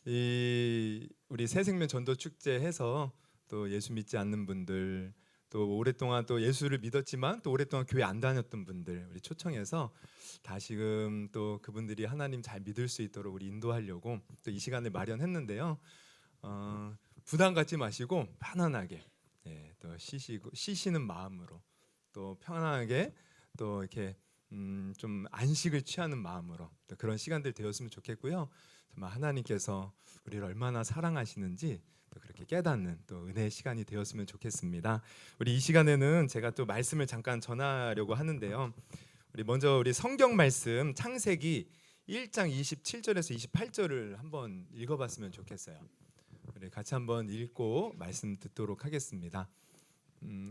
우리 새생명 전도 축제 해서 또 예수 믿지 않는 분들, 또 오랫동안 또 예수를 믿었지만 또 오랫동안 교회 안 다녔던 분들 우리 초청해서 다시금 또 그분들이 하나님 잘 믿을 수 있도록 우리 인도하려고 또 이 시간을 마련했는데요. 부담 갖지 마시고 편안하게, 또 쉬시는 마음으로, 또 편안하게, 또 이렇게 좀 안식을 취하는 마음으로 또 그런 시간들 되었으면 좋겠고요. 정말 하나님께서 우리를 얼마나 사랑하시는지 또 그렇게 깨닫는 또 은혜의 시간이 되었으면 좋겠습니다. 우리 이 시간에는 제가 또 말씀을 잠깐 전하려고 하는데요. 우리 성경 말씀 창세기 1장 27절에서 28절을 한번 읽어봤으면 좋겠어요. 우리 같이 한번 읽고 말씀 듣도록 하겠습니다.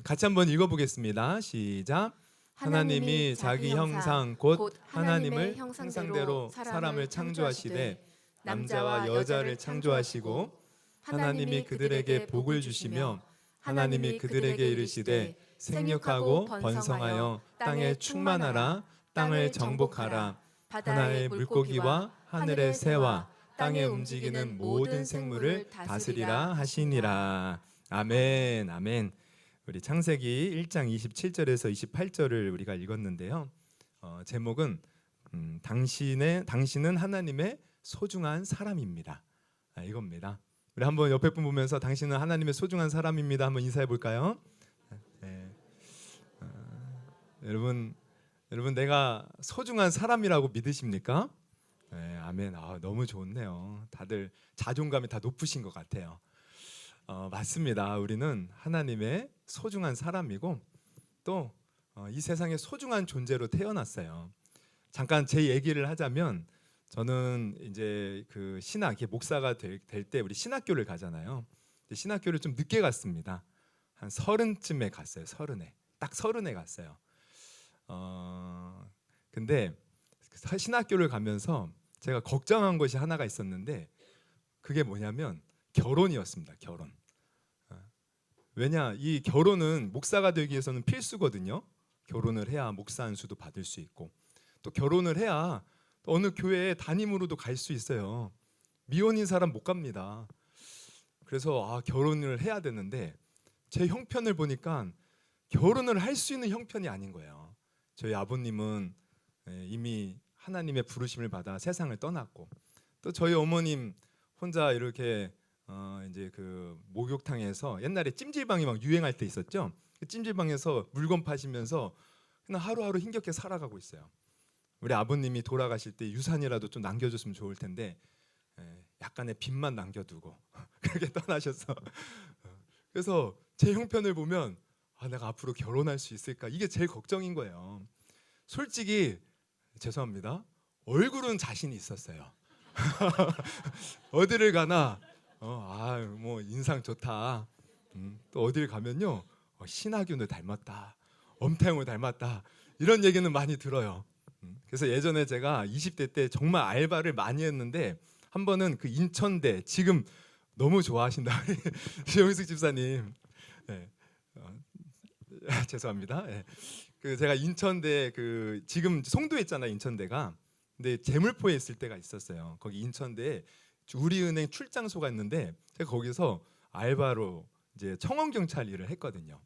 같이 한번 읽어보겠습니다. 시작. 하나님이 자기 형상 곧 하나님을 형상대로 사람을 창조하시되 남자와 여자를 창조하시고 하나님이 그들에게 복을 주시며 하나님이 그들에게 이르시되 생육하고 번성하여 땅에 충만하라. 땅을 정복하라. 바다의 물고기와 하늘의 새와 땅에 움직이는 모든 생물을 다스리라 하시니라. 아멘. 아멘. 우리 창세기 1장 27절에서 28절을 우리가 읽었는데요. 제목은 당신은 하나님의 소중한 사람입니다. 이겁니다. 우리 한번 옆에 분 보면서 당신은 하나님의 소중한 사람입니다. 한번 인사해 볼까요? 네. 여러분 내가 소중한 사람이라고 믿으십니까? 네, 아멘. 너무 좋네요. 다들 자존감이 다 높으신 것 같아요. 맞습니다. 우리는 하나님의 소중한 사람이고 또 이 세상에 소중한 존재로 태어났어요. 잠깐 제 얘기를 하자면 저는 이제 그 목사가 될 때 우리 신학교를 가잖아요. 신학교를 좀 늦게 갔습니다. 한 30쯤에 갔어요. 딱 30에 갔어요. 근데 신학교를 가면서 제가 걱정한 것이 하나가 있었는데 그게 뭐냐면 결혼이었습니다. 결혼. 왜냐, 이 결혼은 목사가 되기 위해서는 필수거든요. 결혼을 해야 목사 안수도 받을 수 있고 또 결혼을 해야 또 어느 교회에 담임으로도 갈 수 있어요. 미혼인 사람 못 갑니다. 그래서 결혼을 해야 되는데 제 형편을 보니까 결혼을 할 수 있는 형편이 아닌 거예요. 저희 아버님은 이미 하나님의 부르심을 받아 세상을 떠났고 또 저희 어머님 혼자 이렇게 이제 그 목욕탕에서 옛날에 찜질방이 막 유행할 때 있었죠. 그 찜질방에서 물건 파시면서 그냥 하루하루 힘겹게 살아가고 있어요. 우리 아버님이 돌아가실 때 유산이라도 좀 남겨줬으면 좋을 텐데 약간의 빚만 남겨두고 그렇게 떠나셔서 그래서 제 형편을 보면 내가 앞으로 결혼할 수 있을까 이게 제일 걱정인 거예요. 솔직히 죄송합니다. 얼굴은 자신이 있었어요. 어디를 가나 뭐 인상 좋다. 또 어딜 가면요 신하균을 닮았다, 엄태웅을 닮았다 이런 얘기는 많이 들어요. 그래서 예전에 제가 20대 때 정말 알바를 많이 했는데 한 번은 그 인천대 지금 너무 좋아하신다 최영숙 집사님. 네. 죄송합니다. 네. 그 제가 인천대 그 지금 송도에 있잖아요 인천대가. 근데 제물포에 있을 때가 있었어요. 거기 인천대에 우리은행 출장소가 있는데 제가 거기서 알바로 이제 청원경찰 일을 했거든요.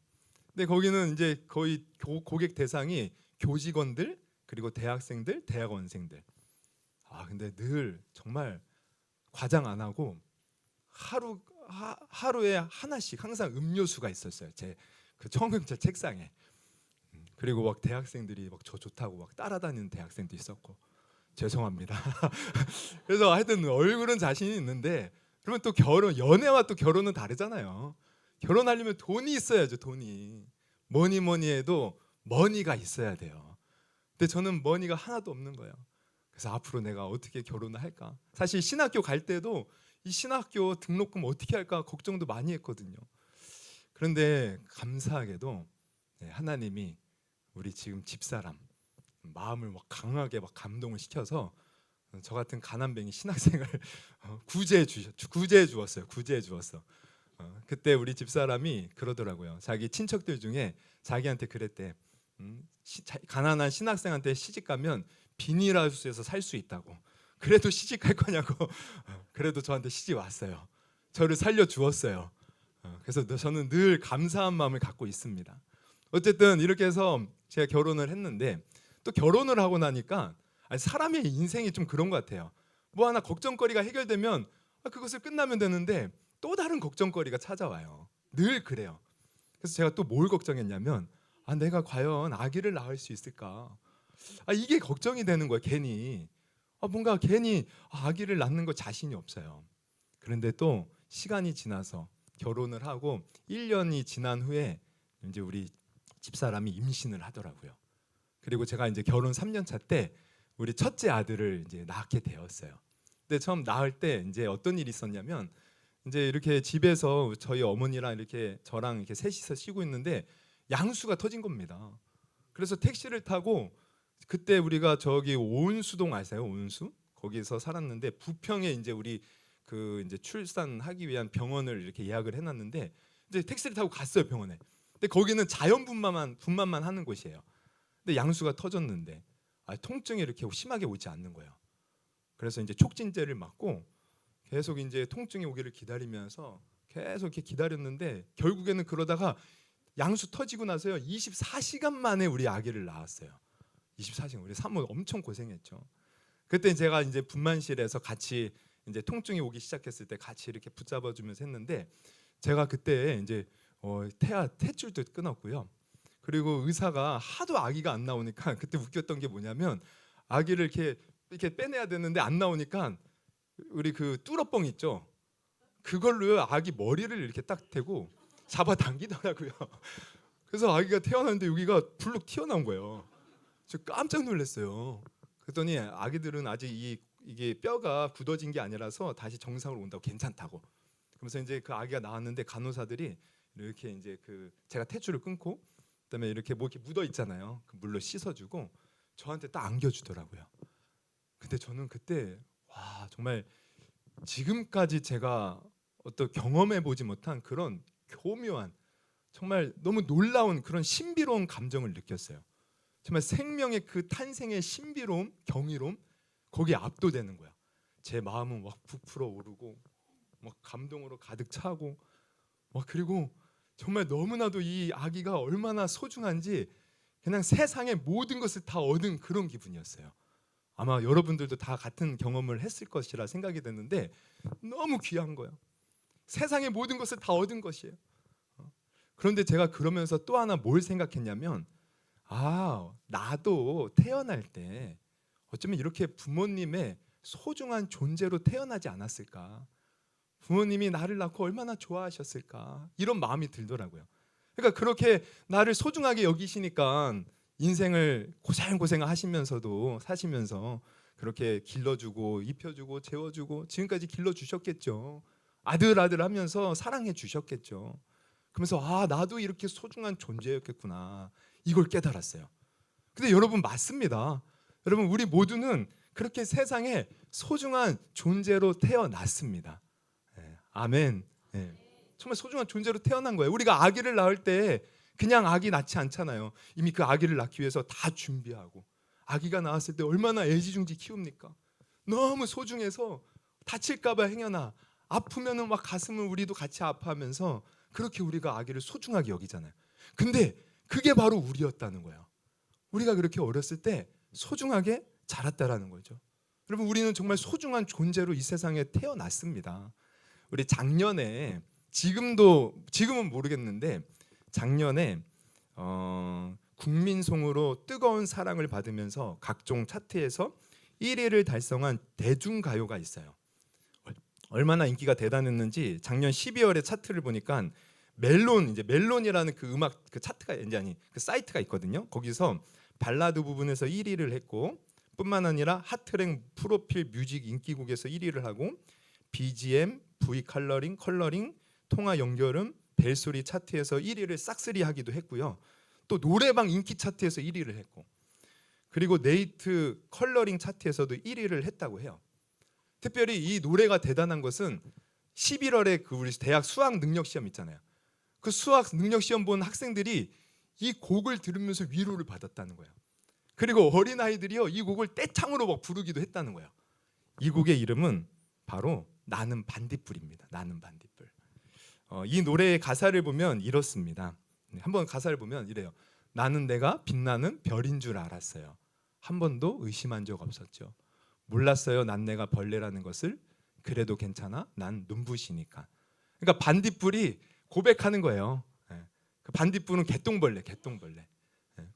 근데 거기는 이제 거의 고객 대상이 교직원들 그리고 대학생들, 대학원생들. 근데 늘 정말 과장 안 하고 하루에 하나씩 항상 음료수가 있었어요. 제 그 청원경찰 책상에. 그리고 막 대학생들이 막 저 좋다고 막 따라다니는 대학생도 있었고. 죄송합니다. 그래서 하여튼 얼굴은 자신이 있는데 그러면 또 연애와 또 결혼은 다르잖아요. 결혼하려면 돈이 있어야죠. 돈이. 뭐니 해도 머니가 있어야 돼요. 근데 저는 머니가 하나도 없는 거예요. 그래서 앞으로 내가 어떻게 결혼을 할까? 사실 신학교 갈 때도 이 신학교 등록금 어떻게 할까 걱정도 많이 했거든요. 그런데 감사하게도 하나님이 우리 지금 집사람 마음을 막 강하게 막 감동을 시켜서 저 같은 가난뱅이 신학생을 구제해 주었어요. 그때 우리 집사람이 그러더라고요. 자기 친척들 중에 자기한테 그랬대. 가난한 신학생한테 시집 가면 비닐하우스에서 살 수 있다고. 그래도 시집갈 거냐고. 그래도 저한테 시집 왔어요. 저를 살려주었어요. 그래서 저는 늘 감사한 마음을 갖고 있습니다. 어쨌든 이렇게 해서 제가 결혼을 했는데, 또 결혼을 하고 나니까 사람의 인생이 좀 그런 것 같아요. 뭐 하나 걱정거리가 해결되면 그것을 끝나면 되는데 또 다른 걱정거리가 찾아와요. 늘 그래요. 그래서 제가 또 뭘 걱정했냐면, 내가 과연 아기를 낳을 수 있을까? 이게 걱정이 되는 거예요. 괜히 뭔가 괜히 아기를 낳는 거 자신이 없어요. 그런데 또 시간이 지나서 결혼을 하고 1년이 지난 후에 이제 우리 집사람이 임신을 하더라고요. 그리고 제가 이제 결혼 3년 차 때 우리 첫째 아들을 이제 낳게 되었어요. 근데 처음 낳을 때 이제 어떤 일이 있었냐면, 이제 이렇게 집에서 저희 어머니랑 이렇게 저랑 이렇게 셋이서 쉬고 있는데 양수가 터진 겁니다. 그래서 택시를 타고, 그때 우리가 저기 온수동 아세요? 온수? 거기서 살았는데 부평에 이제 우리 그 이제 출산하기 위한 병원을 이렇게 예약을 해놨는데 이제 택시를 타고 갔어요, 병원에. 근데 거기는 분만만 하는 곳이에요. 근데 양수가 터졌는데 통증이 이렇게 심하게 오지 않는 거예요. 그래서 이제 촉진제를 맞고 계속 이제 통증이 오기를 기다리면서 계속 이렇게 기다렸는데, 결국에는 그러다가 양수 터지고 나서요 24시간 만에 우리 아기를 낳았어요. 24시간. 우리 사모 엄청 고생했죠. 그때 제가 이제 분만실에서 같이 이제 통증이 오기 시작했을 때 같이 이렇게 붙잡아 주면서 했는데, 제가 그때 이제 탯줄도 끊었고요. 그리고 의사가 하도 아기가 안 나오니까, 그때 웃겼던 게 뭐냐면, 아기를 이렇게 빼내야 되는데 안 나오니까 우리 그 뚫어뻥 있죠. 그걸로요 아기 머리를 이렇게 딱 대고 잡아당기더라고요. 그래서 아기가 태어났는데 여기가 불룩 튀어나온 거예요. 저 깜짝 놀랐어요. 그랬더니 아기들은 아직 이게 뼈가 굳어진 게 아니라서 다시 정상으로 온다고, 괜찮다고. 그러면서 이제 그 아기가 나왔는데 간호사들이 이렇게 이제 그 제가 탯줄을 끊고 그다음에 이렇게 뭐 이렇게 묻어 있잖아요. 그 물로 씻어주고 저한테 딱 안겨주더라고요. 근데 저는 그때 정말 지금까지 제가 어떤 경험해 보지 못한 그런 교묘한, 정말 너무 놀라운 그런 신비로운 감정을 느꼈어요. 정말 생명의 그 탄생의 신비로움, 경이로움, 거기에 압도되는 거야. 제 마음은 막 부풀어 오르고 막 감동으로 가득 차고 그리고 정말 너무나도 이 아기가 얼마나 소중한지 그냥 세상의 모든 것을 다 얻은 그런 기분이었어요. 아마 여러분들도 다 같은 경험을 했을 것이라 생각이 됐는데, 너무 귀한 거예요. 세상의 모든 것을 다 얻은 것이에요. 그런데 제가 그러면서 또 하나 뭘 생각했냐면, 나도 태어날 때 어쩌면 이렇게 부모님의 소중한 존재로 태어나지 않았을까? 부모님이 나를 낳고 얼마나 좋아하셨을까? 이런 마음이 들더라고요. 그러니까 그렇게 나를 소중하게 여기시니까 인생을 고생고생 하시면서도 사시면서 그렇게 길러주고 입혀주고 재워주고 지금까지 길러주셨겠죠. 아들 하면서 사랑해 주셨겠죠. 그러면서 나도 이렇게 소중한 존재였겠구나, 이걸 깨달았어요. 근데 여러분 맞습니다. 여러분 우리 모두는 그렇게 세상에 소중한 존재로 태어났습니다. 아멘. 정말 소중한 존재로 태어난 거예요. 우리가 아기를 낳을 때 그냥 아기 낳지 않잖아요. 이미 그 아기를 낳기 위해서 다 준비하고, 아기가 나왔을 때 얼마나 애지중지 키웁니까? 너무 소중해서 다칠까 봐 행여나 아프면은 막 가슴을 우리도 같이 아파하면서 그렇게 우리가 아기를 소중하게 여기잖아요. 근데 그게 바로 우리였다는 거예요. 우리가 그렇게 어렸을 때 소중하게 자랐다라는 거죠. 여러분 우리는 정말 소중한 존재로 이 세상에 태어났습니다. 우리 작년에, 지금은 모르겠는데 작년에 국민송으로 뜨거운 사랑을 받으면서 각종 차트에서 1위를 달성한 대중가요가 있어요. 얼마나 인기가 대단했는지 작년 12월에 차트를 보니까 멜론이라는 그 음악 그 차트가 그 사이트가 있거든요. 거기서 발라드 부분에서 1위를 했고, 뿐만 아니라 핫트랙 프로필 뮤직 인기곡에서 1위를 하고, BGM, V 컬러링, 통화 연결음, 벨소리 차트에서 1위를 싹쓸이 하기도 했고요. 또 노래방 인기 차트에서 1위를 했고, 그리고 네이트 컬러링 차트에서도 1위를 했다고 해요. 특별히 이 노래가 대단한 것은 11월에 그 우리 대학 수학 능력 시험 있잖아요. 그 수학 능력 시험 본 학생들이 이 곡을 들으면서 위로를 받았다는 거예요. 그리고 어린아이들이요 이 곡을 떼창으로 막 부르기도 했다는 거예요. 이 곡의 이름은 바로 나는 반딧불입니다. 나는 반딧불. 이 노래의 가사를 보면 이렇습니다. 한번 가사를 보면 이래요. 나는 내가 빛나는 별인 줄 알았어요. 한 번도 의심한 적 없었죠. 몰랐어요. 난 내가 벌레라는 것을. 그래도 괜찮아. 난 눈부시니까. 그러니까 반딧불이 고백하는 거예요. 그 반딧불은 개똥벌레.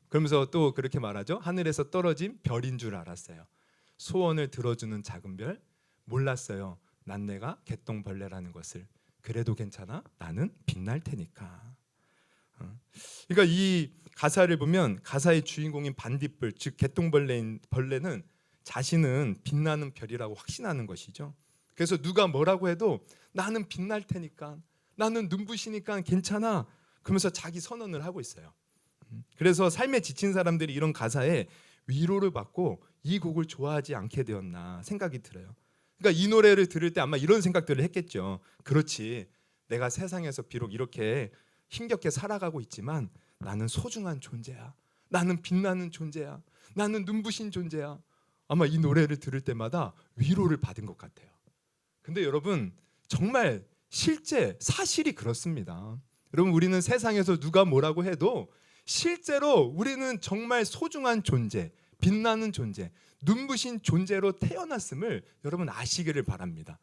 그러면서 또 그렇게 말하죠. 하늘에서 떨어진 별인 줄 알았어요. 소원을 들어주는 작은 별. 몰랐어요. 난 내가 개똥벌레라는 것을. 그래도 괜찮아. 나는 빛날 테니까. 그러니까 이 가사를 보면 가사의 주인공인 반딧불, 즉 벌레는 자신은 빛나는 별이라고 확신하는 것이죠. 그래서 누가 뭐라고 해도 나는 빛날 테니까, 나는 눈부시니까 괜찮아. 그러면서 자기 선언을 하고 있어요. 그래서 삶에 지친 사람들이 이런 가사에 위로를 받고 이 곡을 좋아하지 않게 되었나 생각이 들어요. 그러니까 이 노래를 들을 때 아마 이런 생각들을 했겠죠. 그렇지, 내가 세상에서 비록 이렇게 힘겹게 살아가고 있지만 나는 소중한 존재야. 나는 빛나는 존재야. 나는 눈부신 존재야. 아마 이 노래를 들을 때마다 위로를 받은 것 같아요. 근데 여러분, 정말 실제 사실이 그렇습니다. 여러분, 우리는 세상에서 누가 뭐라고 해도 실제로 우리는 정말 소중한 존재, 빛나는 존재, 눈부신 존재로 태어났음을 여러분 아시기를 바랍니다.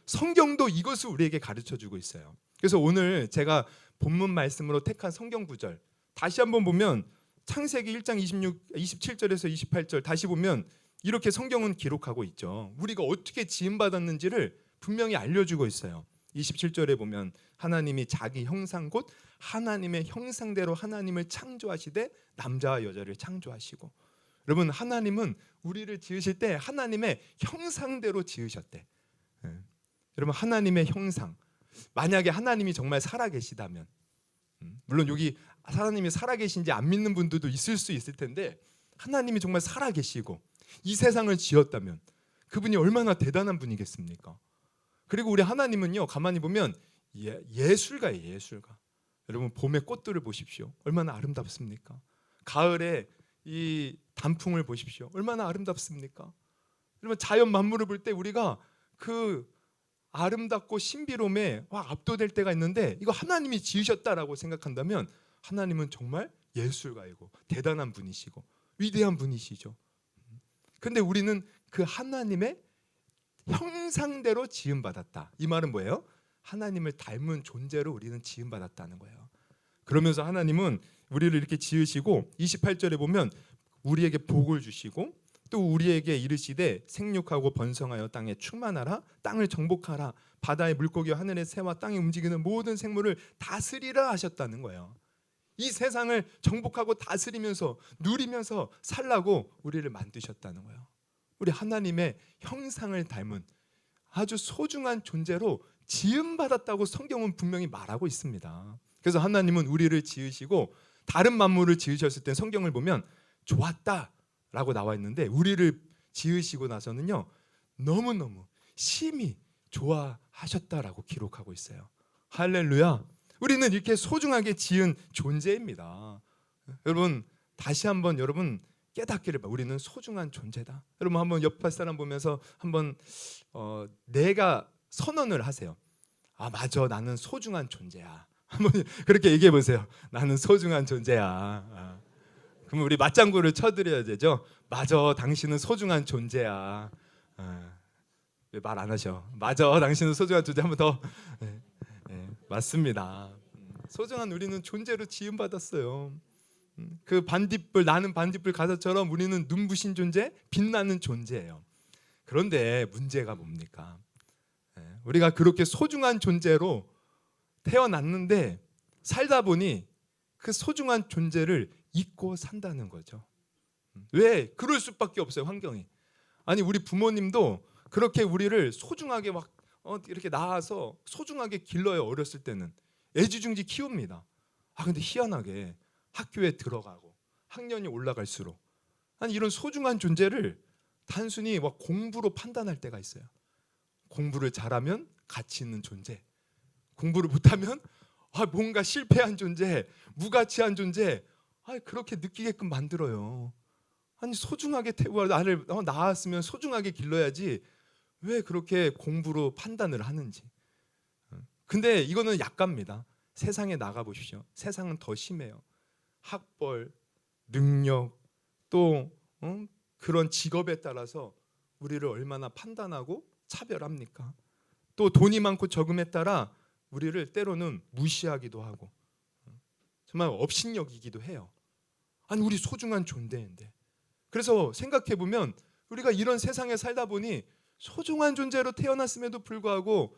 성경도 이것을 우리에게 가르쳐주고 있어요. 그래서 오늘 제가 본문 말씀으로 택한 성경 구절 다시 한번 보면 창세기 1장 27절에서 28절 다시 보면 이렇게 성경은 기록하고 있죠. 우리가 어떻게 지음받았는지를 분명히 알려주고 있어요. 27절에 보면 하나님이 자기 형상 곧 하나님의 형상대로 하나님을 창조하시되 남자와 여자를 창조하시고, 여러분 하나님은 우리를 지으실 때 하나님의 형상대로 지으셨대. 여러분 하나님의 형상, 만약에 하나님이 정말 살아계시다면, 물론 여기 하나님이 살아계신지 안 믿는 분들도 있을 수 있을 텐데, 하나님이 정말 살아계시고 이 세상을 지었다면 그분이 얼마나 대단한 분이겠습니까? 그리고 우리 하나님은요, 가만히 보면 예술가예요. 예술가. 여러분 봄의 꽃들을 보십시오. 얼마나 아름답습니까? 가을에 이 단풍을 보십시오. 얼마나 아름답습니까? 여러분 자연 만물을 볼 때 우리가 그 아름답고 신비로움에 압도될 때가 있는데, 이거 하나님이 지으셨다라고 생각한다면 하나님은 정말 예술가이고 대단한 분이시고 위대한 분이시죠. 근데 우리는 그 하나님의 형상대로 지음받았다. 이 말은 뭐예요? 하나님을 닮은 존재로 우리는 지음받았다는 거예요. 그러면서 하나님은 우리를 이렇게 지으시고 28절에 보면 우리에게 복을 주시고 또 우리에게 이르시되 생육하고 번성하여 땅에 충만하라, 땅을 정복하라, 바다의 물고기와 하늘의 새와 땅에 움직이는 모든 생물을 다스리라 하셨다는 거예요. 이 세상을 정복하고 다스리면서 누리면서 살라고 우리를 만드셨다는 거예요. 우리 하나님의 형상을 닮은 아주 소중한 존재로 지음받았다고 성경은 분명히 말하고 있습니다. 그래서 하나님은 우리를 지으시고 다른 만물을 지으셨을 때 성경을 보면 좋았다라고 나와 있는데, 우리를 지으시고 나서는요 너무너무 심히 좋아하셨다라고 기록하고 있어요. 할렐루야. 우리는 이렇게 소중하게 지은 존재입니다. 여러분 다시 한번 여러분 깨닫기를 바랍니다. 우리는 소중한 존재다. 여러분 한번 옆 사람 보면서 한번 내가 선언을 하세요. 아 맞아, 나는 소중한 존재야. 한번 그렇게 얘기해 보세요. 나는 소중한 존재야. 그럼 우리 맞장구를 쳐드려야 되죠. 맞아, 당신은 소중한 존재야. 왜 말 안 하셔? 맞아, 당신은 소중한 존재. 한번 더. 맞습니다. 소중한 우리는 존재로 지음받았어요. 그 반딧불, 나는 반딧불 가사처럼 우리는 눈부신 존재, 빛나는 존재예요. 그런데 문제가 뭡니까? 우리가 그렇게 소중한 존재로 태어났는데 살다 보니 그 소중한 존재를 잊고 산다는 거죠. 왜? 그럴 수밖에 없어요, 환경이. 아니 우리 부모님도 그렇게 우리를 소중하게 막 이렇게 낳아서 소중하게 길러요. 어렸을 때는 애지중지 키웁니다. 근데 희한하게 학교에 들어가고 학년이 올라갈수록 아니 이런 소중한 존재를 단순히 막 공부로 판단할 때가 있어요. 공부를 잘하면 가치 있는 존재, 공부를 못하면 뭔가 실패한 존재, 무가치한 존재, 그렇게 느끼게끔 만들어요. 아니 소중하게 나를 낳았으면 소중하게 길러야지 왜 그렇게 공부로 판단을 하는지. 근데 이거는 약갑니다. 세상에 나가 보십시오. 세상은 더 심해요. 학벌, 능력, 또 그런 직업에 따라서 우리를 얼마나 판단하고 차별합니까? 또 돈이 많고 적음에 따라 우리를 때로는 무시하기도 하고 정말 업신여기기도 해요. 아니 우리 소중한 존재인데. 그래서 생각해 보면 우리가 이런 세상에 살다 보니 소중한 존재로 태어났음에도 불구하고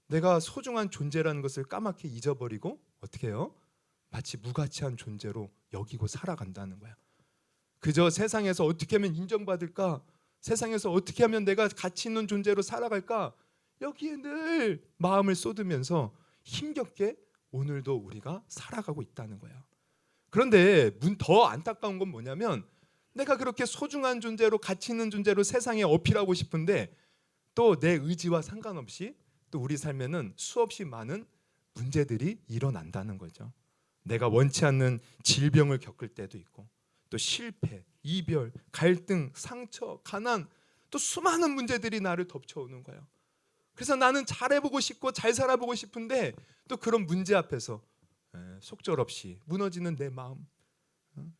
내가 소중한 존재라는 것을 까맣게 잊어버리고 어떻게 해요? 마치 무가치한 존재로 여기고 살아간다는 거야. 그저 세상에서 어떻게 하면 인정받을까? 세상에서 어떻게 하면 내가 가치 있는 존재로 살아갈까? 여기에 늘 마음을 쏟으면서 힘겹게 오늘도 우리가 살아가고 있다는 거야. 그런데 더 안타까운 건 뭐냐면 내가 그렇게 소중한 존재로 가치 있는 존재로 세상에 어필하고 싶은데 또 내 의지와 상관없이 또 우리 삶에는 수없이 많은 문제들이 일어난다는 거죠. 내가 원치 않는 질병을 겪을 때도 있고 또 실패, 이별, 갈등, 상처, 가난 또 수많은 문제들이 나를 덮쳐오는 거예요. 그래서 나는 잘해보고 싶고 잘 살아보고 싶은데 또 그런 문제 앞에서 속절없이 무너지는 내 마음,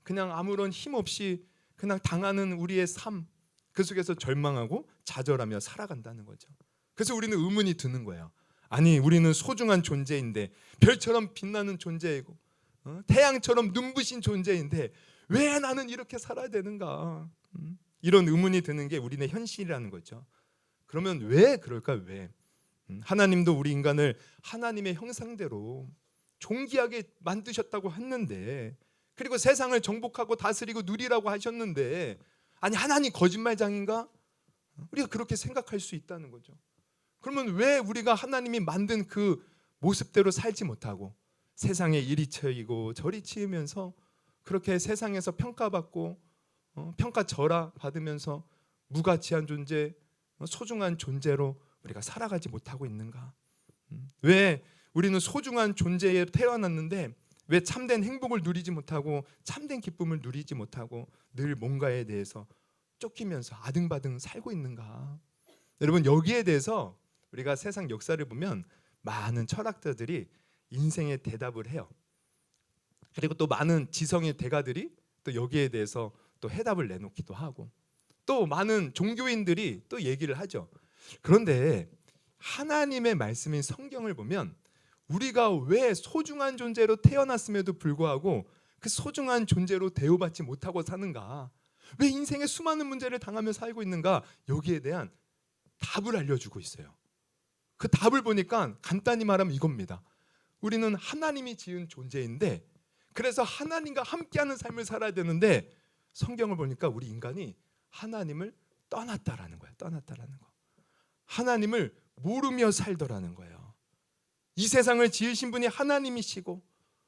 그냥 아무런 힘 없이 그냥 당하는 우리의 삶, 그 속에서 절망하고 좌절하며 살아간다는 거죠. 그래서 우리는 의문이 드는 거예요. 아니 우리는 소중한 존재인데 별처럼 빛나는 존재이고 태양처럼 눈부신 존재인데 왜 나는 이렇게 살아야 되는가? 이런 의문이 드는 게 우리의 현실이라는 거죠. 그러면 왜 그럴까? 왜? 하나님도 우리 인간을 하나님의 형상대로 존귀하게 만드셨다고 했는데 그리고 세상을 정복하고 다스리고 누리라고 하셨는데 아니 하나님 거짓말장인가? 우리가 그렇게 생각할 수 있다는 거죠. 그러면 왜 우리가 하나님이 만든 그 모습대로 살지 못하고 세상에 이리 쳐이고 저리 치이면서 그렇게 세상에서 평가받고 평가절하 받으면서 무가치한 존재, 소중한 존재로 우리가 살아가지 못하고 있는가? 왜 우리는 소중한 존재에 태어났는데 왜 참된 행복을 누리지 못하고 참된 기쁨을 누리지 못하고 늘 뭔가에 대해서 쫓기면서 아등바등 살고 있는가? 여러분 여기에 대해서 우리가 세상 역사를 보면 많은 철학자들이 인생의 대답을 해요. 그리고 또 많은 지성의 대가들이 또 여기에 대해서 또 해답을 내놓기도 하고 또 많은 종교인들이 또 얘기를 하죠. 그런데 하나님의 말씀인 성경을 보면 우리가 왜 소중한 존재로 태어났음에도 불구하고 그 소중한 존재로 대우받지 못하고 사는가? 왜 인생의 수많은 문제를 당하며 살고 있는가? 여기에 대한 답을 알려주고 있어요. 그 답을 보니까 간단히 말하면 이겁니다. 우리는 하나님이 지은 존재인데 그래서 하나님과 함께하는 삶을 살아야 되는데 성경을 보니까 우리 인간이 하나님을 떠났다라는 거예요. 떠났다라는 거. 하나님을 모르며 살더라는 거예요. 이 세상을 지으신 분이 하나님이시고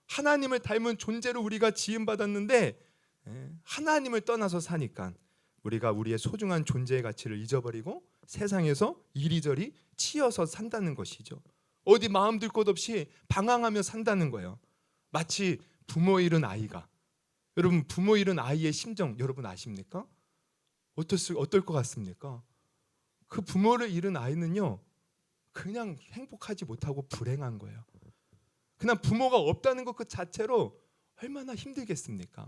하나님을 닮은 존재로 우리가 지음받았는데 하나님을 떠나서 사니까 우리가 우리의 소중한 존재의 가치를 잊어버리고 세상에서 이리저리 치여서 산다는 것이죠. 어디 마음 들 곳 없이 방황하며 산다는 거예요. 마치 부모 잃은 아이가, 여러분 부모 잃은 아이의 심정 여러분 아십니까? 어떨 것 같습니까? 그 부모를 잃은 아이는요 그냥 행복하지 못하고 불행한 거예요. 그냥 부모가 없다는 것 그 자체로 얼마나 힘들겠습니까?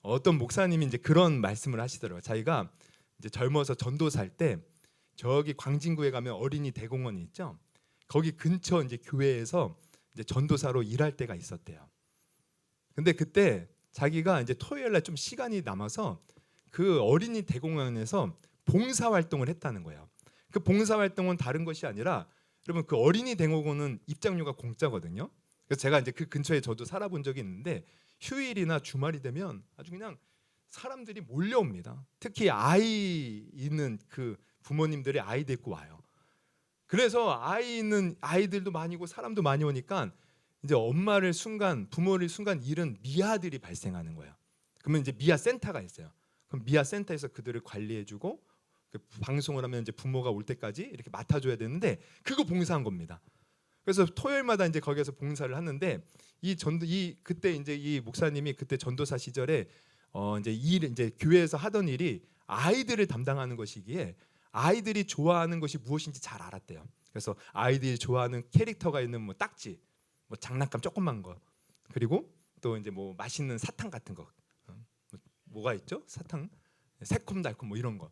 어떤 목사님이 이제 그런 말씀을 하시더라고요. 자기가 이제 젊어서 전도살 때 저기 광진구에 가면 어린이 대공원이 있죠. 거기 근처 이제 교회에서 이제 전도사로 일할 때가 있었대요. 근데 그때 자기가 이제 토요일 날 좀 시간이 남아서 그 어린이 대공원에서 봉사 활동을 했다는 거예요. 그 봉사 활동은 다른 것이 아니라 여러분 그 어린이 대공원은 입장료가 공짜거든요. 그래서 제가 이제 그 근처에 저도 살아본 적이 있는데 휴일이나 주말이 되면 아주 그냥 사람들이 몰려옵니다. 특히 아이 있는 그 부모님들이 아이 데리고 와요. 그래서 아이 있는 아이들도 많이 오고 사람도 많이 오니까 이제 부모를 순간 잃은 미아들이 발생하는 거예요. 그러면 이제 미아 센터가 있어요. 그럼 미아 센터에서 그들을 관리해주고 그 방송을 하면 이제 부모가 올 때까지 이렇게 맡아줘야 되는데 그거 봉사한 겁니다. 그래서 토요일마다 이제 거기에서 봉사를 하는데 그때 이제 이 목사님이 그때 전도사 시절에 이제 교회에서 하던 일이 아이들을 담당하는 것이기에 아이들이 좋아하는 것이 무엇인지 잘 알았대요. 그래서 아이들이 좋아하는 캐릭터가 있는 뭐 딱지, 뭐 장난감 조그만 거, 그리고 또 이제 뭐 맛있는 사탕 같은 거, 뭐가 있죠? 사탕, 새콤달콤 뭐 이런 거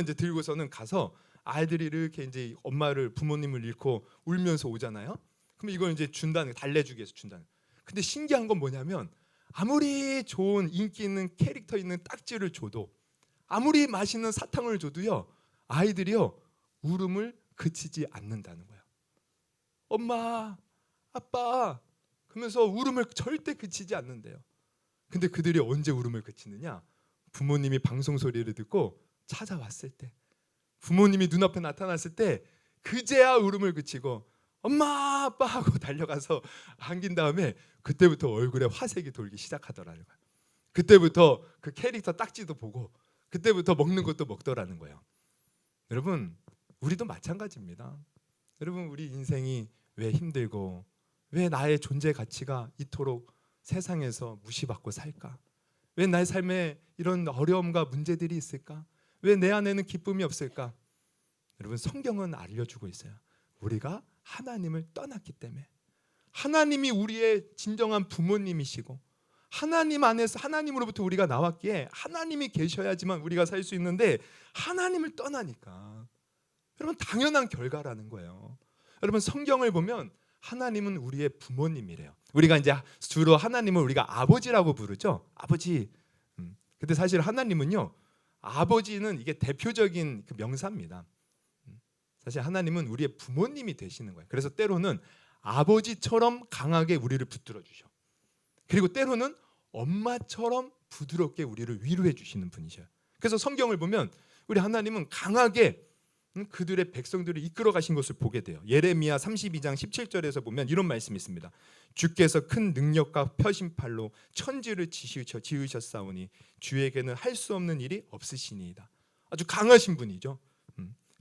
이제 들고서는 가서 아이들이 이렇게 이제 엄마를 부모님을 잃고 울면서 오잖아요. 그럼 이걸 이제 준다는, 달래주기 위해서 준다는. 근데 신기한 건 뭐냐면 아무리 좋은 인기 있는 캐릭터 있는 딱지를 줘도, 아무리 맛있는 사탕을 줘도요, 아이들이요 울음을 그치지 않는다는 거예요. 엄마, 아빠 그러면서 울음을 절대 그치지 않는데요. 근데 그들이 언제 울음을 그치느냐? 부모님이 방송 소리를 듣고 찾아왔을 때, 부모님이 눈앞에 나타났을 때 그제야 울음을 그치고 엄마 아빠 하고 달려가서 안긴 다음에 그때부터 얼굴에 화색이 돌기 시작하더라는 거예요. 그때부터 그 캐릭터 딱지도 보고 그때부터 먹는 것도 먹더라는 거예요. 여러분, 우리도 마찬가지입니다. 여러분, 우리 인생이 왜 힘들고 왜 나의 존재 가치가 이토록 세상에서 무시받고 살까? 왜 나의 삶에 이런 어려움과 문제들이 있을까? 왜 내 안에는 기쁨이 없을까? 여러분, 성경은 알려주고 있어요. 우리가 하나님을 떠났기 때문에. 하나님이 우리의 진정한 부모님이시고 하나님 안에서, 하나님으로부터 우리가 나왔기에 하나님이 계셔야지만 우리가 살 수 있는데 하나님을 떠나니까, 여러분, 당연한 결과라는 거예요. 여러분, 성경을 보면 하나님은 우리의 부모님이래요. 우리가 이제 주로 하나님을 우리가 아버지라고 부르죠. 아버지. 근데 사실 하나님은요, 아버지는 이게 대표적인 그 명사입니다. 사실 하나님은 우리의 부모님이 되시는 거예요. 그래서 때로는 아버지처럼 강하게 우리를 붙들어 주셔. 그리고 때로는 엄마처럼 부드럽게 우리를 위로해 주시는 분이셔요. 그래서 성경을 보면 우리 하나님은 강하게 그들의 백성들을 이끌어 가신 것을 보게 돼요. 예레미야 32장 17절에서 보면 이런 말씀이 있습니다. 주께서 큰 능력과 펴신팔로 천지를 지으셨사오니 주에게는 할 수 없는 일이 없으시니이다. 아주 강하신 분이죠.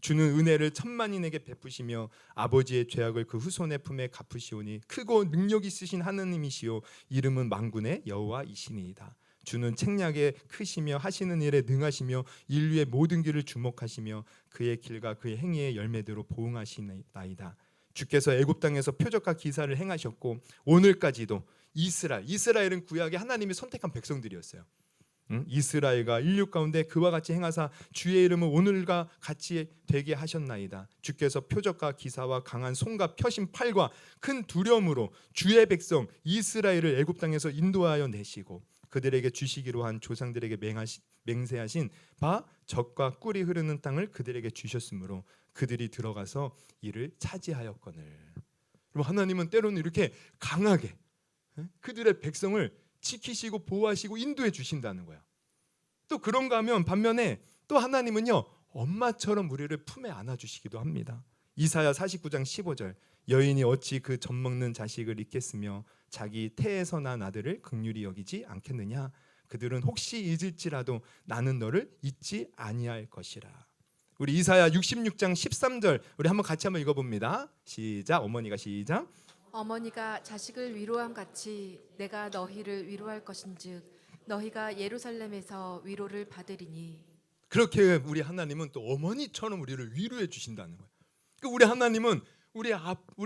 주는 은혜를 천만인에게 베푸시며 아버지의 죄악을 그 후손의 품에 갚으시오니 크고 능력 있으신 하느님이시오 이름은 만군의 여호와이시니이다. 주는 책략에 크시며 하시는 일에 능하시며 인류의 모든 길을 주목하시며 그의 길과 그의 행위의 열매대로 보응하시나이다. 주께서 애굽 땅에서 표적과 기사를 행하셨고 오늘까지도 이스라엘은 구약에 하나님이 선택한 백성들이었어요. 이스라엘과 인류 가운데 그와 같이 행하사 주의 이름을 오늘과 같이 되게 하셨나이다. 주께서 표적과 기사와 강한 손과 펴신 팔과 큰 두려움으로 주의 백성 이스라엘을 애굽 땅에서 인도하여 내시고 그들에게 주시기로 한 조상들에게 맹세하신 바 젖과 꿀이 흐르는 땅을 그들에게 주셨으므로 그들이 들어가서 이를 차지하였거늘. 하나님은 때로는 이렇게 강하게 그들의 백성을 지키시고 보호하시고 인도해 주신다는 거예요. 또 그런가 하면 반면에 또 하나님은요, 엄마처럼 우리를 품에 안아주시기도 합니다. 이사야 49장 15절 여인이 어찌 그 젖먹는 자식을 잊겠으며 자기 태에서 난 아들을 긍휼히 여기지 않겠느냐. 그들은 혹시 잊을지라도 나는 너를 잊지 아니할 것이라. 우리 이사야 66장 13절 우리 한번 같이 한번 읽어봅니다. 시작. 어머니가 시작. 어머니가 자식을 위로함 같이 내가 너희를 위로할 것인즉 너희가 예루살렘에서 위로를 받으리니. 그렇게 우리 하나님은 또 어머니처럼 우리를 위로해 주신다는 거예요. 우리 하나님은 우리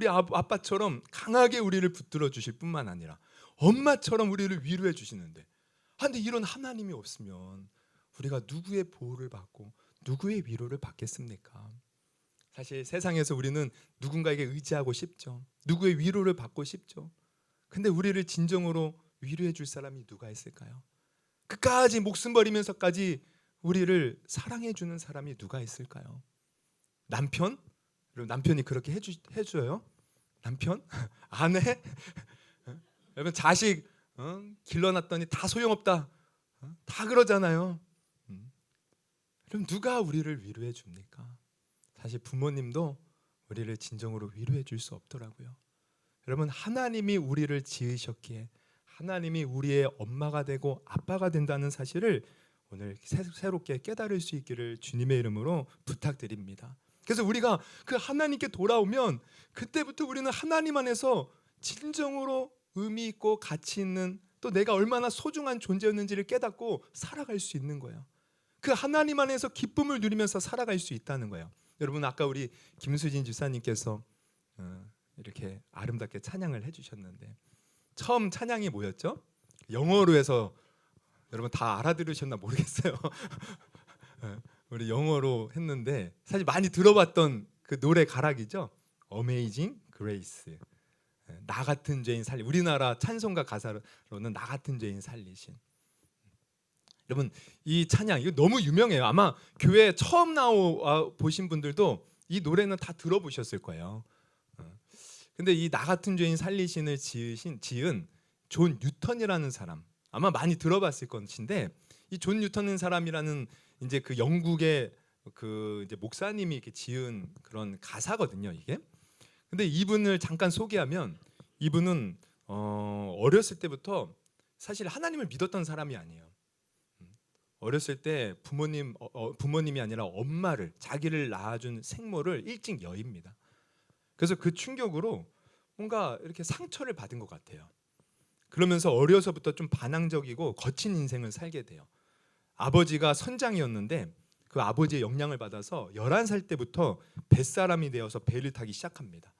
아빠처럼 강하게 우리를 붙들어 주실 뿐만 아니라 엄마처럼 우리를 위로해 주시는데, 근데 이런 하나님이 없으면 우리가 누구의 보호를 받고 누구의 위로를 받겠습니까? 사실 세상에서 우리는 누군가에게 의지하고 싶죠. 누구의 위로를 받고 싶죠. 근데 우리를 진정으로 위로해 줄 사람이 누가 있을까요? 끝까지 목숨 버리면서까지 우리를 사랑해 주는 사람이 누가 있을까요? 남편? 남편이 그렇게 해줘요? 남편? 아내? 여러분, 자식 길러놨더니 다 소용없다, 다 그러잖아요. 그럼 누가 우리를 위로해 줍니까? 사실 부모님도 우리를 진정으로 위로해 줄 수 없더라고요. 여러분, 하나님이 우리를 지으셨기에 하나님이 우리의 엄마가 되고 아빠가 된다는 사실을 오늘 새롭게 깨달을 수 있기를 주님의 이름으로 부탁드립니다. 그래서 우리가 그 하나님께 돌아오면 그때부터 우리는 하나님 안에서 진정으로 의미 있고 가치 있는, 또 내가 얼마나 소중한 존재였는지를 깨닫고 살아갈 수 있는 거예요. 그 하나님 안에서 기쁨을 누리면서 살아갈 수 있다는 거예요. 여러분 아까 우리 김수진 집사님께서 이렇게 아름답게 찬양을 해주셨는데 처음 찬양이 뭐였죠? 영어로 해서 여러분 다 알아들으셨나 모르겠어요. 우리 영어로 했는데 사실 많이 들어봤던 그 노래 가락이죠. Amazing Grace. 나 같은 죄인 살리. 우리나라 찬송가 가사로는 나 같은 죄인 살리신. 여러분 이 찬양 이거 너무 유명해요. 아마 교회 처음 나와 보신 분들도 이 노래는 다 들어보셨을 거예요. 근데 이 나 같은 죄인 살리신을 지은 존 뉴턴이라는 사람 아마 많이 들어봤을 것인데 이 존 뉴턴은 사람이라는 이제 그 영국의 그 이제 목사님이 이렇게 지은 그런 가사거든요 이게. 근데 이분을 잠깐 소개하면 이분은 어렸을 때부터 사실 하나님을 믿었던 사람이 아니에요. 어렸을 때 부모님이 아니라 엄마를 자기를 낳아준 생모를 일찍 여입니다. 그래서 그 충격으로 뭔가 이렇게 상처를 받은 것 같아요. 그러면서 어려서부터 좀 반항적이고 거친 인생을 살게 돼요. 아버지가 선장이었는데 그 아버지의 영향을 받아서 11살 때부터 뱃사람이 되어서 배를 타기 시작합니다.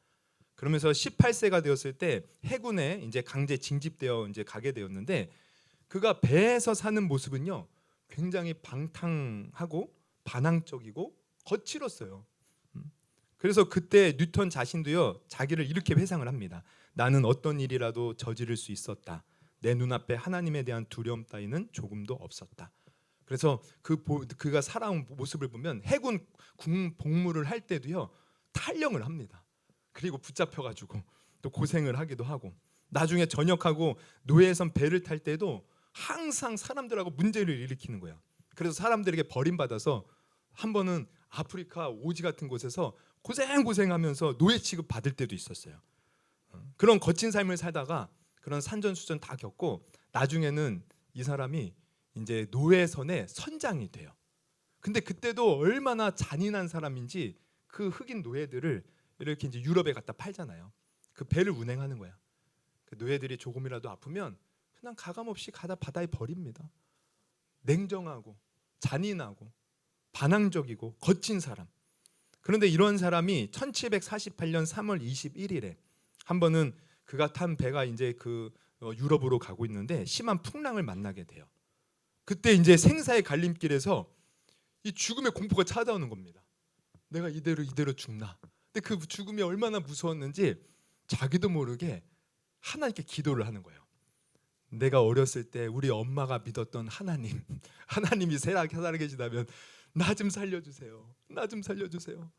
그러면서 18세가 되었을 때 해군에 이제 강제 징집되어 이제 가게 되었는데 그가 배에서 사는 모습은요 굉장히 방탕하고 반항적이고 거칠었어요. 그래서 그때 뉴턴 자신도요 자기를 이렇게 회상을 합니다. 나는 어떤 일이라도 저지를 수 있었다. 내 눈앞에 하나님에 대한 두려움 따위는 조금도 없었다. 그래서 그가 살아온 모습을 보면 해군 복무를 할 때도요 탈영을 합니다. 그리고 붙잡혀가지고 또 고생을 하기도 하고 나중에 전역하고 노예선 배를 탈 때도 항상 사람들하고 문제를 일으키는 거야. 그래서 사람들에게 버림받아서 한 번은 아프리카 오지 같은 곳에서 고생하면서 노예 취급 받을 때도 있었어요. 그런 거친 삶을 살다가 그런 산전수전 다 겪고 나중에는 이 사람이 이제 노예선의 선장이 돼요. 근데 그때도 얼마나 잔인한 사람인지 그 흑인 노예들을 이렇게 이제 유럽에 갖다 팔잖아요. 그 배를 운행하는 거야. 그 노예들이 조금이라도 아프면 그냥 가감없이 가다 바다에 버립니다. 냉정하고 잔인하고 반항적이고 거친 사람. 그런데 이런 사람이 1748년 3월 21일에 한 번은 그가 탄 배가 이제 그 유럽으로 가고 있는데 심한 풍랑을 만나게 돼요. 그때 이제 생사의 갈림길에서 이 죽음의 공포가 찾아오는 겁니다. 내가 이대로 죽나. 근데 그 죽음이 얼마나 무서웠는지 자기도 모르게 하나님께 기도를 하는 거예요. 내가 어렸을 때 우리 엄마가 믿었던 하나님이 살아계시다면 나 좀 살려주세요. 나 좀 살려주세요.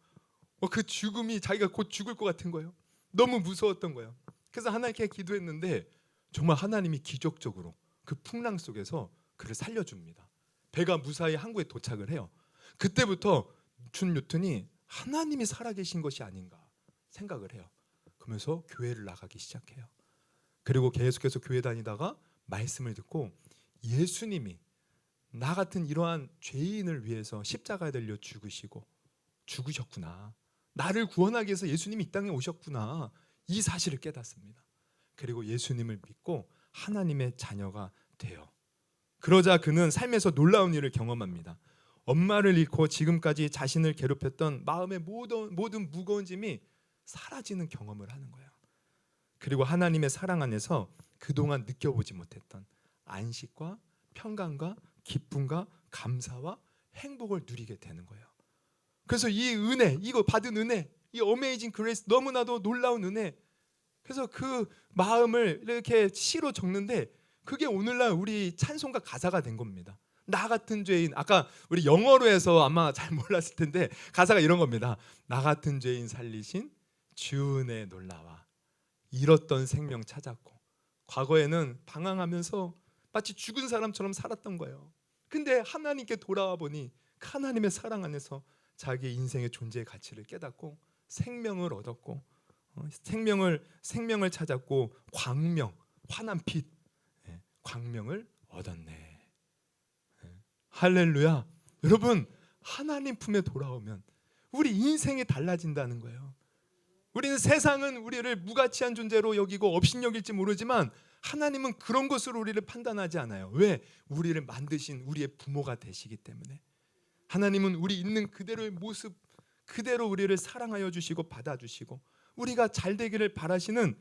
그 죽음이 자기가 곧 죽을 것 같은 거예요. 너무 무서웠던 거예요. 그래서 하나님께 기도했는데 정말 하나님이 기적적으로 그 풍랑 속에서 그를 살려줍니다. 배가 무사히 항구에 도착을 해요. 그때부터 존 뉴턴이 하나님이 살아계신 것이 아닌가 생각을 해요. 그러면서 교회를 나가기 시작해요. 그리고 계속해서 교회 다니다가 말씀을 듣고 예수님이 나 같은 이러한 죄인을 위해서 십자가에 달려 죽으셨구나. 나를 구원하기 위해서 예수님이 이 땅에 오셨구나. 이 사실을 깨닫습니다. 그리고 예수님을 믿고 하나님의 자녀가 돼요. 그러자 그는 삶에서 놀라운 일을 경험합니다. 엄마를 잃고 지금까지 자신을 괴롭혔던 마음의 모든 무거운 짐이 사라지는 경험을 하는 거예요. 그리고 하나님의 사랑 안에서 그동안 느껴보지 못했던 안식과 평강과 기쁨과 감사와 행복을 누리게 되는 거예요. 그래서 이 은혜, 이거 받은 은혜, 이 어메이징 그레이스 너무나도 놀라운 은혜. 그래서 그 마음을 이렇게 시로 적는데 그게 오늘날 우리 찬송가 가사가 된 겁니다. 나 같은 죄인, 아까 우리 영어로 해서 아마 잘 몰랐을 텐데 가사가 이런 겁니다. 나 같은 죄인 살리신 주 은혜 놀라와 잃었던 생명 찾았고 과거에는 방황하면서 마치 죽은 사람처럼 살았던 거예요. 근데 하나님께 돌아와 보니 하나님의 사랑 안에서 자기의 인생의 존재의 가치를 깨닫고 생명을 얻었고 생명을 찾았고 광명, 환한 빛, 광명을 얻었네. 할렐루야. 여러분 하나님 품에 돌아오면 우리 인생이 달라진다는 거예요. 우리는 세상은 우리를 무가치한 존재로 여기고 업신여길지 모르지만 하나님은 그런 것으로 우리를 판단하지 않아요. 왜? 우리를 만드신 우리의 부모가 되시기 때문에. 하나님은 우리 있는 그대로의 모습 그대로 우리를 사랑하여 주시고 받아주시고 우리가 잘 되기를 바라시는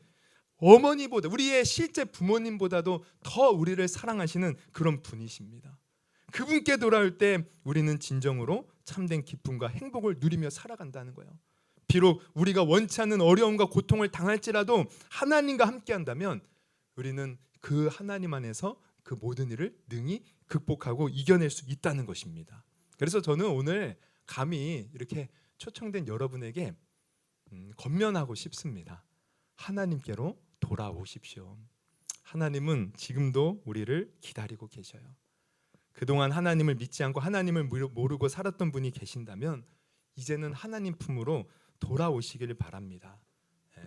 어머니보다 우리의 실제 부모님보다도 더 우리를 사랑하시는 그런 분이십니다. 그분께 돌아올 때 우리는 진정으로 참된 기쁨과 행복을 누리며 살아간다는 거예요. 비록 우리가 원치 않는 어려움과 고통을 당할지라도 하나님과 함께 한다면 우리는 그 하나님 안에서 그 모든 일을 능히 극복하고 이겨낼 수 있다는 것입니다. 그래서 저는 오늘 감히 이렇게 초청된 여러분에게 권면하고 싶습니다. 하나님께로 돌아오십시오. 하나님은 지금도 우리를 기다리고 계셔요. 그동안 하나님을 믿지 않고 하나님을 모르고 살았던 분이 계신다면 이제는 하나님 품으로 돌아오시기를 바랍니다.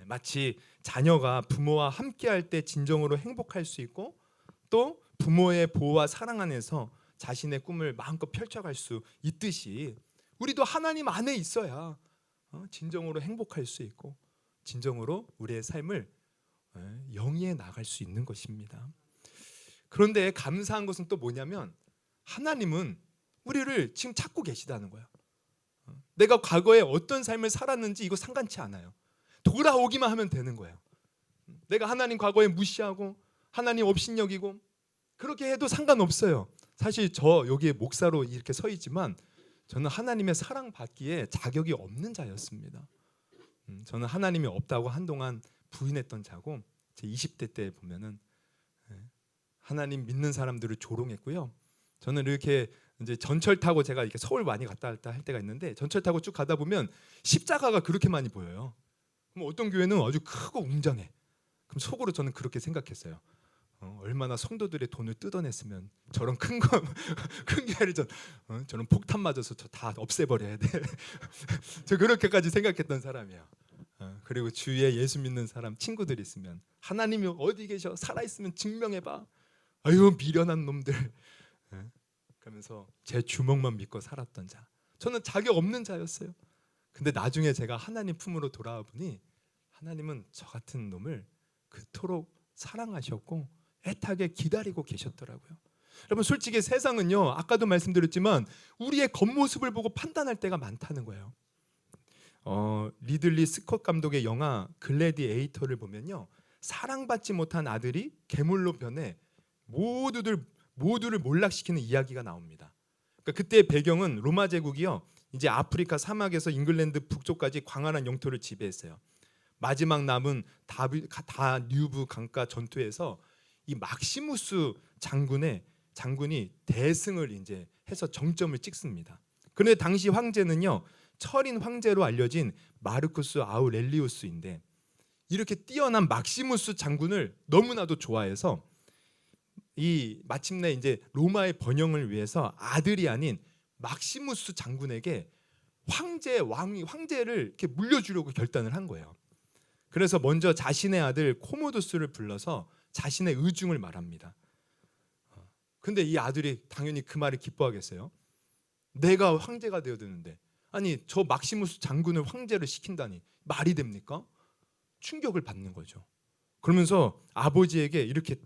마치 자녀가 부모와 함께할 때 진정으로 행복할 수 있고 또 부모의 보호와 사랑 안에서 자신의 꿈을 마음껏 펼쳐갈 수 있듯이 우리도 하나님 안에 있어야 진정으로 행복할 수 있고 진정으로 우리의 삶을 영위해 나갈 수 있는 것입니다. 그런데 감사한 것은 또 뭐냐면 하나님은 우리를 지금 찾고 계시다는 거예요. 내가 과거에 어떤 삶을 살았는지 이거 상관치 않아요. 돌아오기만 하면 되는 거예요. 내가 하나님 과거에 무시하고 하나님 업신여기고 그렇게 해도 상관없어요. 사실 저 여기에 목사로 이렇게 서 있지만 저는 하나님의 사랑받기에 자격이 없는 자였습니다. 저는 하나님이 없다고 한동안 부인했던 자고 제 20대 때 보면은 하나님 믿는 사람들을 조롱했고요. 저는 이렇게 이제 전철 타고 제가 이렇게 서울 많이 갔다 할 때가 있는데 전철 타고 쭉 가다 보면 십자가가 그렇게 많이 보여요. 그럼 어떤 교회는 아주 크고 웅장해. 그럼 속으로 저는 그렇게 생각했어요. 얼마나 성도들의 돈을 뜯어냈으면 저런 큰 교회를 저런 폭탄 맞아서 저 다 없애버려야 돼. 저 그렇게까지 생각했던 사람이에요. 그리고 주위에 예수 믿는 사람 친구들 있으면 하나님이 어디 계셔? 살아있으면 증명해봐. 아유 미련한 놈들. 그러면서 제 주먹만 믿고 살았던 자. 저는 자격 없는 자였어요. 근데 나중에 제가 하나님 품으로 돌아와 보니 하나님은 저 같은 놈을 그토록 사랑하셨고 애타게 기다리고 계셨더라고요. 여러분 솔직히 세상은요 아까도 말씀드렸지만 우리의 겉모습을 보고 판단할 때가 많다는 거예요. 리들리 스콧 감독의 영화 글래디에이터를 보면요 사랑받지 못한 아들이 괴물로 변해 모두를 몰락시키는 이야기가 나옵니다. 그러니까 그때의 배경은 로마 제국이요 이제 아프리카 사막에서 잉글랜드 북쪽까지 광활한 영토를 지배했어요. 마지막 남은 다뉴브 강가 전투에서 이 막시무스 장군이 대승을 이제 해서 정점을 찍습니다. 그런데 당시 황제는요 철인 황제로 알려진 마르쿠스 아우렐리우스인데 이렇게 뛰어난 막시무스 장군을 너무나도 좋아해서 이 마침내 이제 로마의 번영을 위해서 아들이 아닌 막시무스 장군에게 황제를 이렇게 물려주려고 결단을 한 거예요. 그래서 먼저 자신의 아들 코모두스를 불러서 자신의 의중을 말합니다. 근데 이 아들이 당연히 그 말을 기뻐하겠어요? 내가 황제가 되어야 되는데 아니 저 막시무스 장군을 황제를 시킨다니 말이 됩니까? 충격을 받는 거죠. 그러면서 아버지에게 이렇게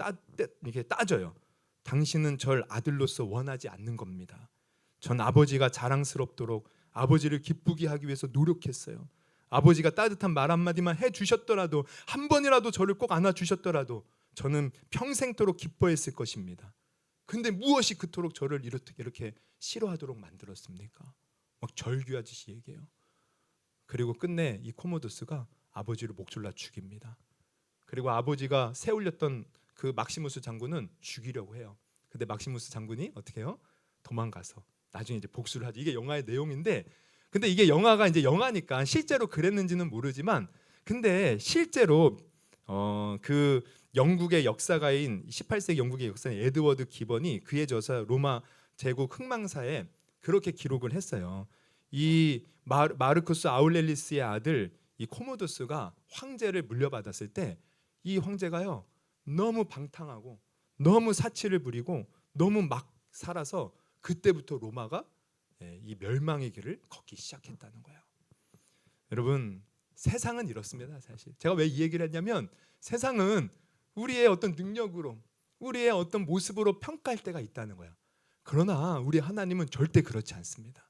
따져요. 당신은 절 아들로서 원하지 않는 겁니다. 전 아버지가 자랑스럽도록 아버지를 기쁘게 하기 위해서 노력했어요. 아버지가 따뜻한 말 한마디만 해주셨더라도 한 번이라도 저를 꼭 안아주셨더라도 저는 평생토록 기뻐했을 것입니다. 근데 무엇이 그토록 저를 이렇게 싫어하도록 만들었습니까? 막 절규하듯이 얘기해요. 그리고 끝내 이 코모두스가 아버지를 목졸라 죽입니다. 그리고 아버지가 세울렸던 그 막시무스 장군은 죽이려고 해요. 근데 막시무스 장군이 어떻게 해요? 도망가서 나중에 이제 복수를 하죠. 이게 영화의 내용인데 근데 이게 영화가 이제 영화니까 실제로 그랬는지는 모르지만 근데 실제로 그 영국의 역사가인 18세기 영국의 역사인 에드워드 기번이 그의 저서 로마 제국 흥망사에 그렇게 기록을 했어요. 이 마르쿠스 아울렐리스의 아들 이 코모두스가 황제를 물려받았을 때 이 황제가요 너무 방탕하고 너무 사치를 부리고 너무 막 살아서 그때부터 로마가 이 멸망의 길을 걷기 시작했다는 거예요. 여러분 세상은 이렇습니다. 사실 제가 왜 이 얘기를 했냐면 세상은 우리의 어떤 능력으로 우리의 어떤 모습으로 평가할 때가 있다는 거예요. 그러나 우리 하나님은 절대 그렇지 않습니다.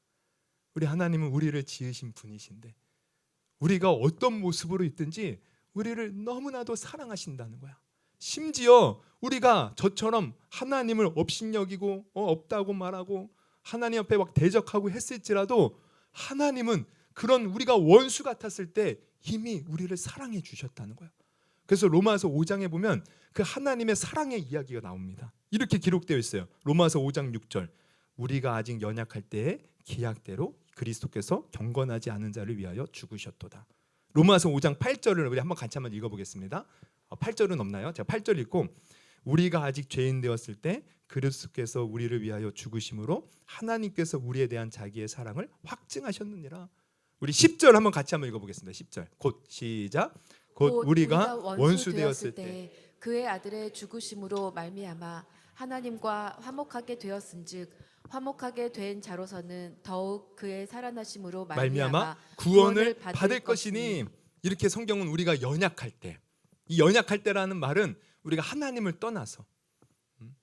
우리 하나님은 우리를 지으신 분이신데 우리가 어떤 모습으로 있든지 우리를 너무나도 사랑하신다는 거야. 심지어 우리가 저처럼 하나님을 업신여기고 없다고 말하고 하나님 앞에 막 대적하고 했을지라도 하나님은 그런 우리가 원수 같았을 때 이미 우리를 사랑해 주셨다는 거예요. 그래서 로마서 5장에 보면 그 하나님의 사랑의 이야기가 나옵니다. 이렇게 기록되어 있어요. 로마서 5장 6절. 우리가 아직 연약할 때에 기약대로 그리스도께서 경건하지 않은 자를 위하여 죽으셨도다. 로마서 5장 8절을 우리 한번 같이 한번 읽어보겠습니다. 8절은 없나요? 제가 8절 읽고 우리가 아직 죄인 되었을 때 그리스도께서 우리를 위하여 죽으심으로 하나님께서 우리에 대한 자기의 사랑을 확증하셨느니라. 우리 10절 한번 같이 한번 읽어보겠습니다. 10절 곧 시작. 곧 우리가 원수 되었을 때 그의 아들의 죽으심으로 말미암아 하나님과 화목하게 되었은즉 화목하게 된 자로서는 더욱 그의 살아나심으로 말미암아 구원을 받을 것이니. 이렇게 성경은 우리가 연약할 때, 이 연약할 때라는 말은 우리가 하나님을 떠나서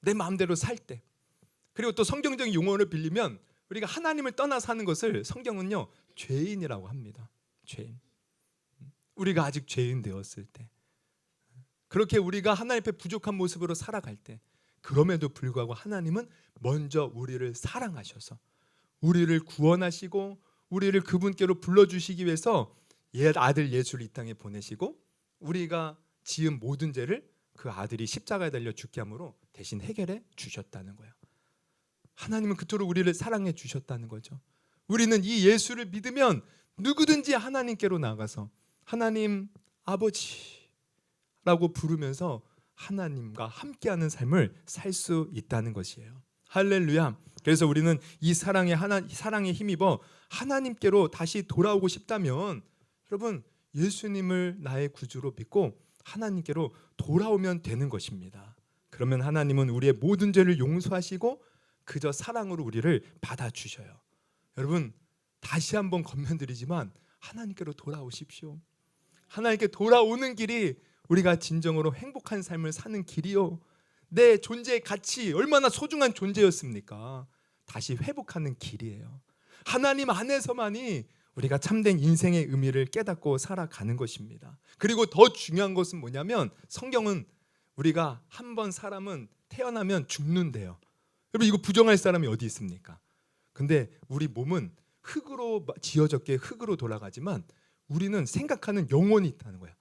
내 마음대로 살 때, 그리고 또 성경적인 용어를 빌리면 우리가 하나님을 떠나서 하는 것을 성경은요 죄인이라고 합니다. 죄인. 우리가 아직 죄인 되었을 때, 그렇게 우리가 하나님 앞에 부족한 모습으로 살아갈 때, 그럼에도 불구하고 하나님은 먼저 우리를 사랑하셔서 우리를 구원하시고 우리를 그분께로 불러주시기 위해서 아들 예수를 이 땅에 보내시고 우리가 지은 모든 죄를 그 아들이 십자가에 달려 죽게 함으로 대신 해결해 주셨다는 거예요. 하나님은 그토록 우리를 사랑해 주셨다는 거죠. 우리는 이 예수를 믿으면 누구든지 하나님께로 나가서 하나님 아버지라고 부르면서 하나님과 함께하는 삶을 살 수 있다는 것이에요. 할렐루야. 그래서 우리는 이 사랑에 힘입어 하나님께로 다시 돌아오고 싶다면 여러분 예수님을 나의 구주로 믿고 하나님께로 돌아오면 되는 것입니다. 그러면 하나님은 우리의 모든 죄를 용서하시고 그저 사랑으로 우리를 받아주셔요. 여러분 다시 한번 권면드리지만 하나님께로 돌아오십시오. 하나님께 돌아오는 길이 우리가 진정으로 행복한 삶을 사는 길이요, 내 존재의 가치 얼마나 소중한 존재였습니까? 다시 회복하는 길이에요. 하나님 안에서만이 우리가 참된 인생의 의미를 깨닫고 살아가는 것입니다. 그리고 더 중요한 것은 뭐냐면 성경은 우리가 한번 사람은 태어나면 죽는데요. 여러분 이거 부정할 사람이 어디 있습니까? 근데 우리 몸은 흙으로 지어졌기에 흙으로 돌아가지만 우리는 생각하는 영혼이 있다는 거야.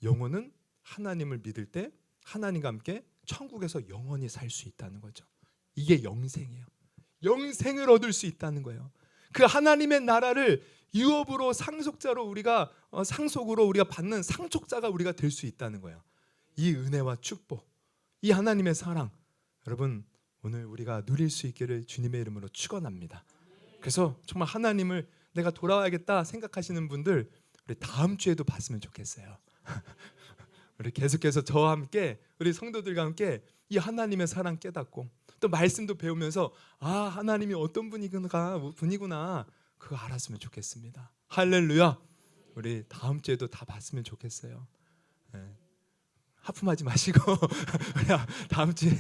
영혼은 하나님을 믿을 때 하나님과 함께 천국에서 영원히 살 수 있다는 거죠. 이게 영생이에요. 영생을 얻을 수 있다는 거예요. 그 하나님의 나라를 유업으로 상속자로 우리가 상속으로 우리가 받는 상속자가 우리가 될 수 있다는 거예요. 이 은혜와 축복, 이 하나님의 사랑, 여러분 오늘 우리가 누릴 수 있기를 주님의 이름으로 축원합니다. 그래서 정말 하나님을 내가 돌아와야겠다 생각하시는 분들 우리 다음 주에도 봤으면 좋겠어요. 우리 계속해서 저와 함께 우리 성도들과 함께 이 하나님의 사랑 깨닫고 또 말씀도 배우면서 아 하나님이 어떤 분이구나 그거 알았으면 좋겠습니다. 할렐루야. 우리 다음 주에도 다 봤으면 좋겠어요. 네. 하품하지 마시고 우리 다음 주에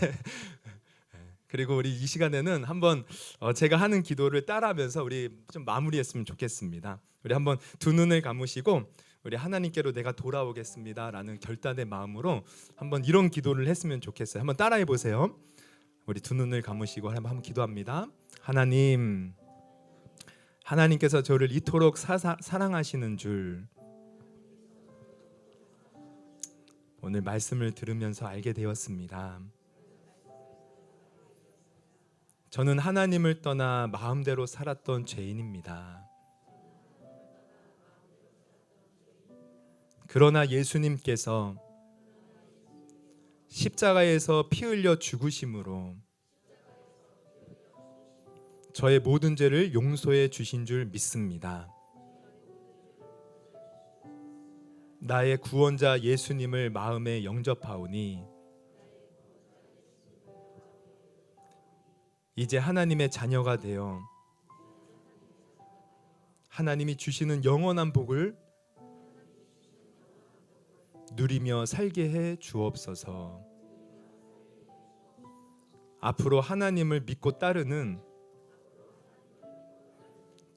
그리고 우리 이 시간에는 한번 제가 하는 기도를 따라하면서 우리 좀 마무리했으면 좋겠습니다. 우리 한번 두 눈을 감으시고 우리 하나님께로 내가 돌아오겠습니다라는 결단의 마음으로 한번 이런 기도를 했으면 좋겠어요. 한번 따라해 보세요. 우리 두 눈을 감으시고 한번 기도합니다. 하나님께서 저를 이토록 사랑하시는 줄 오늘 말씀을 들으면서 알게 되었습니다. 저는 하나님을 떠나 마음대로 살았던 죄인입니다. 그러나 예수님께서 십자가에서 피 흘려 죽으심으로 저의 모든 죄를 용서해 주신 줄 믿습니다. 나의 구원자 예수님을 마음에 영접하오니 이제 하나님의 자녀가 되어 하나님이 주시는 영원한 복을 누리며 살게 해 주옵소서. 앞으로 하나님을 믿고 따르는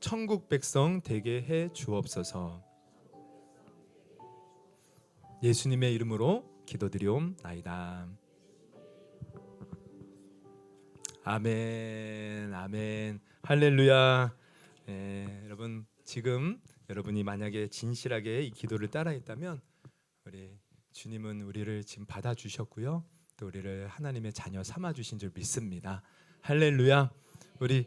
천국 백성 되게 해 주옵소서. 예수님의 이름으로 기도드리옵나이다. 아멘, 아멘, 할렐루야. 여러분 지금 여러분이 만약에 진실하게 이 기도를 따라했다면 우리 주님은 우리를 지금 받아주셨고요. 또 우리를 하나님의 자녀 삼아 주신 줄 믿습니다. 할렐루야. 우리